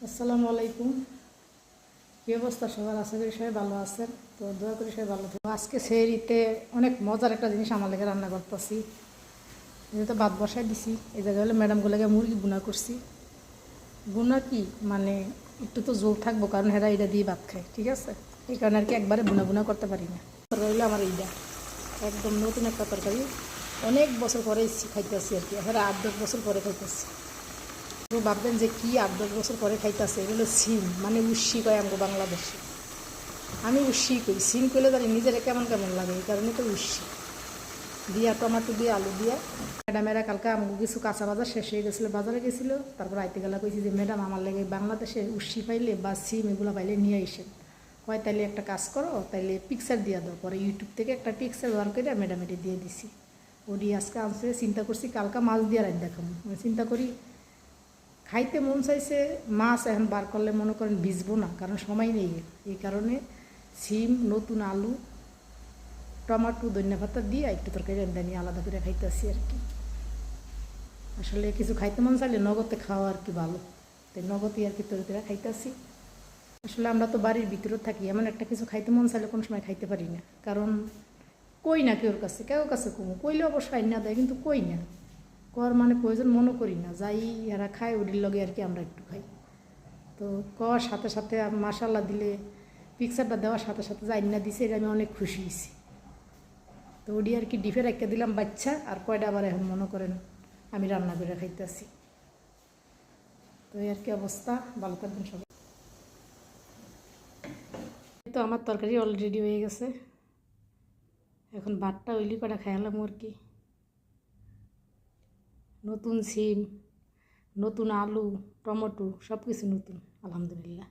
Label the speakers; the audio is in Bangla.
Speaker 1: আসসালামু আলাইকুম। কী অবস্থা সবার? আশা করি সবাই ভালো আছেন। তো দোয়া করি সবাই ভালো থাকবে। আজকে সেহরিতে অনেক মজার একটা জিনিস আমার লেগে রান্না করতেছি। যেহেতু ভাত বসাই দিছি, এই জায়গায় হলে ম্যাডামগুলোকে মুরগি বুনা করছি। বুনা কি মানে একটু তো জোর থাকবো, কারণ হেরা এটা দিয়ে ভাত খায়, ঠিক আছে? এই কারণে আর কি একবারে বুনা বুনা করতে পারি না। তরকারি হলো আমার এইটা একদম নতুন একটা তরকারি, অনেক বছর পরে খাইতেছি আর কি। হেরা 8-10 বছর পরে খাইতেছি। তো ভাববেন যে কি 8-10 বছর পরে খাইতেছে, এগুলো সিম মানে উস্সি কয় আমাকে বাংলাদেশে। আমি উস্সি করি, সিম করলে জানি নিজের কেমন কেমন লাগে, এই কারণে তো উস্সি দিয়া টমাটো দিয়ে আলু দিয়া। ম্যাডামেরা কালকে আমাকে কিছু কাঁচা বাজার শেষ হয়ে গেছিলো, বাজারে গেছিলো। তারপর আইতে গেলা কইছি যে ম্যাডাম আমার লাগে বাংলাদেশে উস্সি পাইলে বা সিম এগুলো পাইলে নিয়ে আইসেন। হয় তাইলে একটা কাজ করো, তাইলে পিকচার দিয়ে দাও। পরে ইউটিউব থেকে একটা পিকচার বার করে ম্যাডামেটি দিয়ে দিছি। ওডি আজকে আনছে, চিন্তা করছি কালকা মাছ দিয়ে রাখ দেখাবো। চিন্তা করি খাইতে মন চাইছে, মাছ এখন বার করলে মনে করেন ভিজবো না, কারণ সময় নেই। এই কারণে সিম, নতুন আলু, টমাটো, ধনিয়া পাতা দিয়ে একটু তরকারি রান্না নিয়ে আলাদা করে খাইতেছি আর কি। আসলে কিছু খাইতে মন চাইলে নগদে খাওয়া আর কি ভালো, তাই নগদই আর কি তরকারি খাইতেছি। আসলে আমরা তো বাড়ির ভিতরে থাকি, এমন একটা কিছু খাইতে মন চাইলে কোনো সময় খাইতে পারি না, কারণ কই না কেউর কাছে, কেউ কাছে কমু কইলে অবশ্য আইন না দেয়, কিন্তু কই না কর মানে প্রয়োজন মনে করি না। যাই এরা খায় ওটির লগে আর কি আমরা একটু খাই। তো কর সাথে সাথে মাশাল্লাহ দিলে, পিকচারটা দেওয়ার সাথে সাথে যাই না দিছে, এটা আমি অনেক খুশি হয়েছি। তো ওডি আর কি ডিফে রেখে দিলাম বাচ্চা, আর কয়টা আবার এখন মনে করেন আমি রান্না করে খাইতেছি। তো এই আর কি অবস্থা। ভালো থাকবেন সবাই। তো আমার তরকারি অলরেডি হয়ে গেছে, এখন ভাতটা ওইলি কটা খাইলাম আর কি। নতুন সিম, নতুন আলু, টমেটো, সব কিছু নতুন, আলহামদুলিল্লাহ।